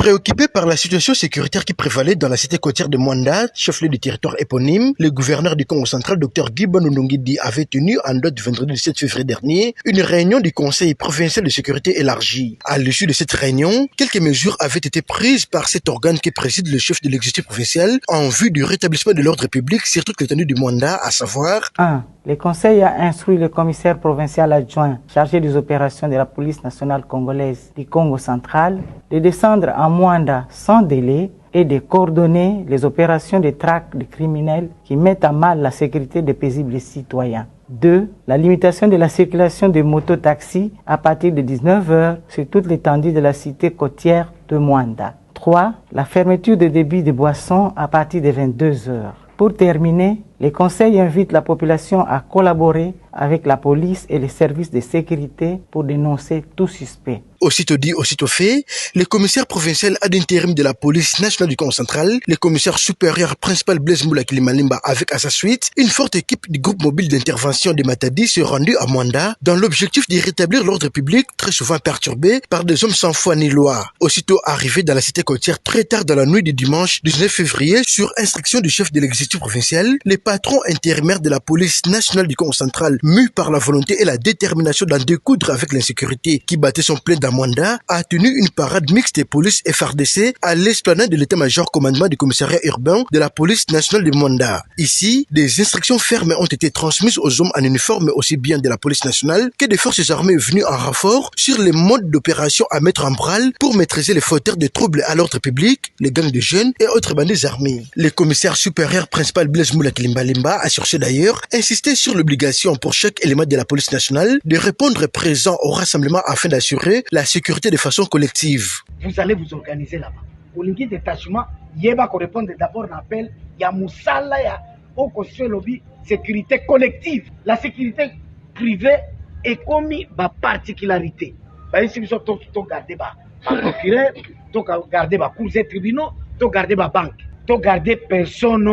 Préoccupé par la situation sécuritaire qui prévalait dans la cité côtière de Mwanda, chef-lieu du territoire éponyme, le gouverneur du Congo central, Dr Gibbon Ndongidi, avait tenu en date du vendredi 17 février dernier une réunion du Conseil provincial de sécurité élargie. À l'issue de cette réunion, quelques mesures avaient été prises par cet organe qui préside le chef de l'exécutif provincial en vue du rétablissement de l'ordre public sur toute l'étendue du Mwanda, à savoir 1. Le Conseil a instruit le commissaire provincial adjoint chargé des opérations de la police nationale congolaise du Congo central de descendre à Mwanda sans délai et de coordonner les opérations de traque des criminels qui mettent à mal la sécurité des paisibles citoyens. 2. La limitation de la circulation des mototaxis à partir de 19h sur toute l'étendue de la cité côtière de Mwanda. 3. La fermeture des débits de boissons à partir de 22h. Pour terminer, le Conseil invite la population à collaborer avec la police et les services de sécurité pour dénoncer tout suspect. Aussitôt dit, aussitôt fait, le commissaire provincial ad intérim de la police nationale du Congo central, le commissaire supérieur principal Blaise Moula Kilimalimba avec à sa suite, une forte équipe du groupe mobile d'intervention de Matadi s'est rendue à Mwanda dans l'objectif de rétablir l'ordre public très souvent perturbé par des hommes sans foi ni loi. Aussitôt arrivés dans la cité côtière très tard dans la nuit du dimanche 19 février, sur instruction du chef de l'exécutif provincial, les patrons intérimaires de la police nationale du Congo central, mus par la volonté et la détermination d'en découdre avec l'insécurité qui battait son plein dans Mwanda, a tenu une parade mixte de police FARDC à l'esplanade de l'état-major commandement du commissariat urbain de la police nationale de Mwanda. Ici, des instructions fermes ont été transmises aux hommes en uniforme aussi bien de la police nationale que des forces armées venues en renfort sur les modes d'opération à mettre en branle pour maîtriser les fauteurs de troubles à l'ordre public, les gangs de jeunes et autres bandits armés. Le commissaire supérieur principal Blaise Moula Kilimalimba a sur ce d'ailleurs insisté sur l'obligation pour chaque élément de la police nationale de répondre présent au rassemblement afin d'assurer la sécurité de façon collective. Vous allez vous organiser là-bas. Pour l'ingi détachement, il va répondre d'abord à l'appel, il y a Moussala, il y a au conseil lobby, sécurité collective. La sécurité privée est comme une particularité. Ici, nous sommes tous gardés par procureur, tous gardés par cours et tribunaux, tous gardés par banque, tous gardés personne.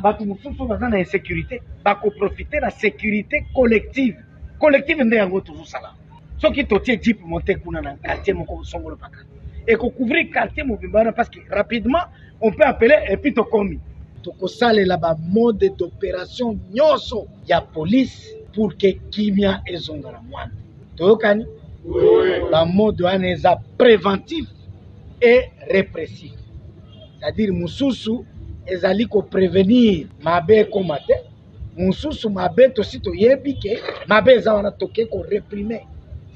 Batu mususu baza na insécurité bako profiter la sécurité collective nde yango toujours sala soki totie jeep monter kuna na quartier moko songolo paka et ko couvrir quartier mobimba parce que rapidement on peut appeler et puis to komi to ko sale la ba mode d'opération nyoso ya police pour que kimia ezonga na mwana toyokani la mode aneza préventif et répressif, c'est-à-dire mususu ezali ko prévenir mabe komate mususu mabe to sito yebike mabe zawana toke ko réprimer,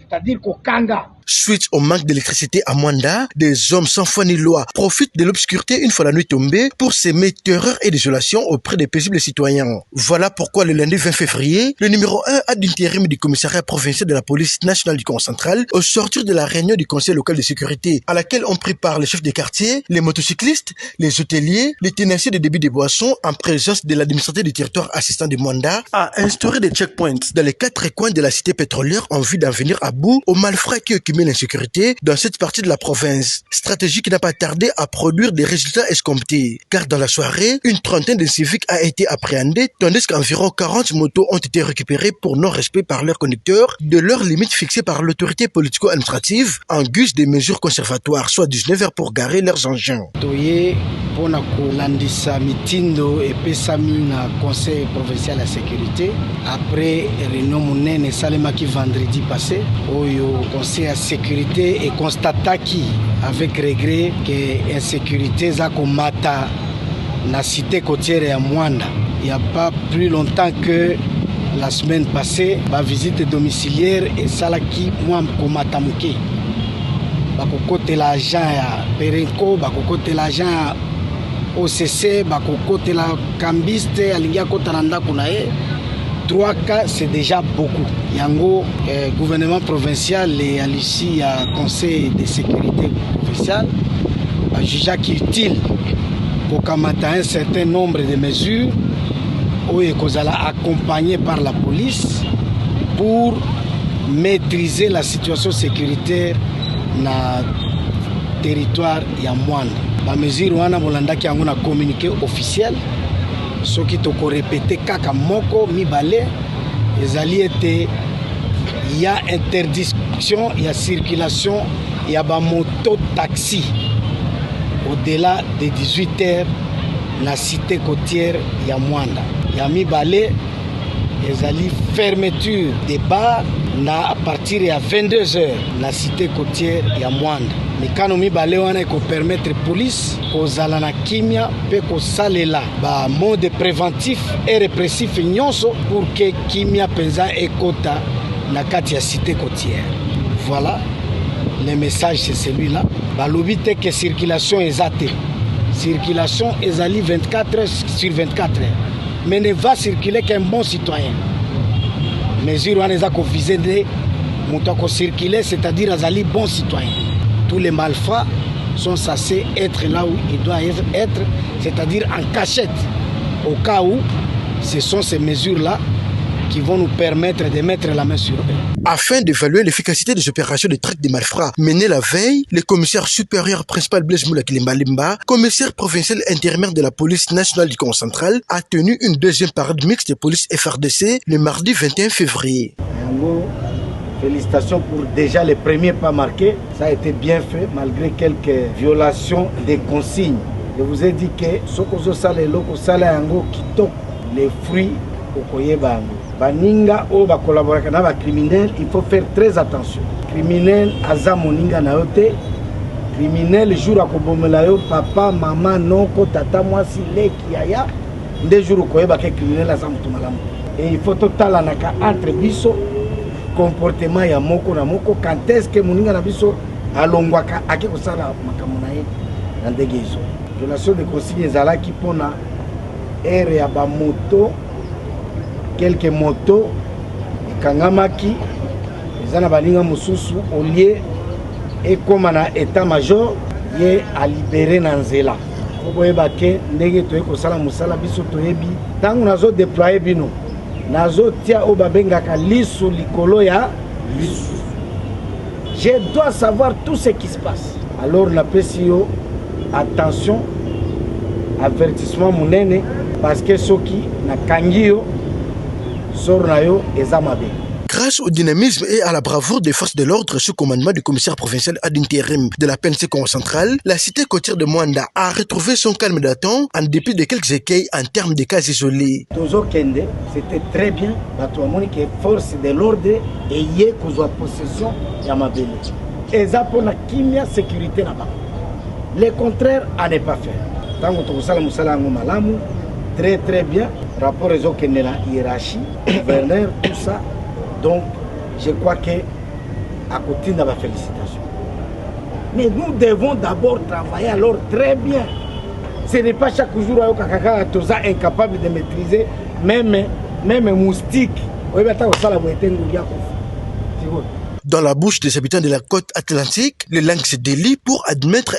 c'est-à-dire ko kanga. Suite au manque d'électricité à Mwanda, des hommes sans foi ni loi profitent de l'obscurité une fois la nuit tombée pour semer terreur et désolation auprès des paisibles citoyens. Voilà pourquoi le lundi 20 février, le numéro 1 ad intérim du commissariat provincial de la police nationale du Congo central, au sortir de la réunion du conseil local de sécurité à laquelle ont pris part les chefs des quartiers, les motocyclistes, les hôteliers, les tenanciers de débit des boissons en présence de l'administrateur du territoire assistant de Mwanda, a instauré des checkpoints dans les 4 coins de la cité pétrolière en vue d'en venir à bout aux malfrats qui occupaient l'insécurité dans cette partie de la province. Stratégie qui n'a pas tardé à produire des résultats escomptés, car dans la soirée, une trentaine de civiques a été appréhendée, tandis qu'environ 40 motos ont été récupérées pour non-respect par leurs conducteurs de leurs limites fixées par l'autorité politico-administrative en guise des mesures conservatoires, soit 19 heures pour garer leurs engins. Pona kolandisa mitindo epesami na conseil provincial de sécurité après réunion monene salemaki vendredi passé oyo conseil de sécurité et constataki avec regret que insécurité za komata na cité côtière ya Mwanda. Il n'y a pas plus longtemps que la semaine passée, ma visite domiciliaire et salaki moi komata muke bakokote l'agent ya Perenco, bakokote l'agent OCC, bakokote la cambiste, alingia kota nanda kunae. 3 cas, c'est déjà beaucoup. Yango, gouvernement provincial et à l'issue à conseil de sécurité provincial, jugea qu'il pour kamata un certain nombre de mesures où il accompagné par la police pour maîtriser la situation sécuritaire na territoire ya Mwanda. La mesure wana bolandaki yango na communiqué officiel soki toko répéter kaka moko mibale ezali ete ya interdiction ya circulation ya ba moto taxi au-delà de 18h na cité côtière ya Mwanda. Ya mibale ezali fermeture des bars na à partir ya 22h na cité côtière ya Mwanda. Mikano mibale wana eko permettre police kozala na kimia pe kosalela ba mode préventif et répressif nyonso pour que kimia penza ekota na kati ya cité côtière. Voilà, le message c'est celui-là. Balobi te que circulation ezate. Circulation ezali 24h sur 24h. Mais ne va circuler qu'un bon citoyen. Mesure wana eza ko viser de moto ko circuler, c'est-à-dire azali bon citoyen. Tous les malfrats sont censés être là où ils doivent être, c'est-à-dire en cachette. Au cas où ce sont ces mesures-là qui vont nous permettre de mettre la main sur eux. Afin d'évaluer l'efficacité des opérations de traque des malfrats menées la veille, le commissaire supérieur principal Blaise Moula Kilimbalimba, commissaire provincial intérimaire de la police nationale du Congo central, a tenu une deuxième parade mixte de police FRDC le mardi 21 février. Félicitations pour déjà les premiers pas marqués. Ça a été bien fait malgré quelques violations des consignes. Je vous ai dit que ce que les fruits au Koyebango. Baninga o ba collaborer na ba criminel, il faut faire très attention. Criminel aza moninga na yote. Criminel jour a kobomela yo papa maman noko tata mwasi leki yaya. Nde jour koyeba ke criminel aza mutu malamu. Et il faut totala naka entre biso comportement ya moko na moko quand est-ce que moninga na biso alongwaka ake kosala makambo na ye na ndenge iso. Violation de consigne ezalaki pona ere ya ba moto quelques motos ekangamaki eza na baninga mosusu au lieu ekoma na état major ye a libéré na nzela po boyeba ke ndenge toye kosala mosala biso toyebi ntango nazo déployer bino nazo tia oyo babengaka lisu likolo ya lisu. Je dois savoir tout ce qui se passe. Alors napesi yo attention, avertissement monene parce que soki nakangi yo Grâce au dynamisme et à la bravoure des forces de l'ordre sous commandement du commissaire provincial ad intérim de la PNC Congo central, la cité côtière de Mwanda a retrouvé son calme datant en dépit de quelques écueils en termes de cas isolés. Tozo Kende, c'était très bien. Les forces de l'ordre et hier qu'on possession Yamabele. Et ça pour la kimia sécurité là-bas. Le contraire à ne pas faire. Tant que tu as musala malamu, très très bien. Rapport aux autres, la hiérarchie, gouverneur, tout ça. Donc, je crois que à côté de ma félicitation. Mais nous devons d'abord travailler alors très bien. Ce n'est pas chaque jour que tu es incapable de maîtriser même moustique. Dans la bouche des habitants de la côte atlantique, les langues se délient pour admettre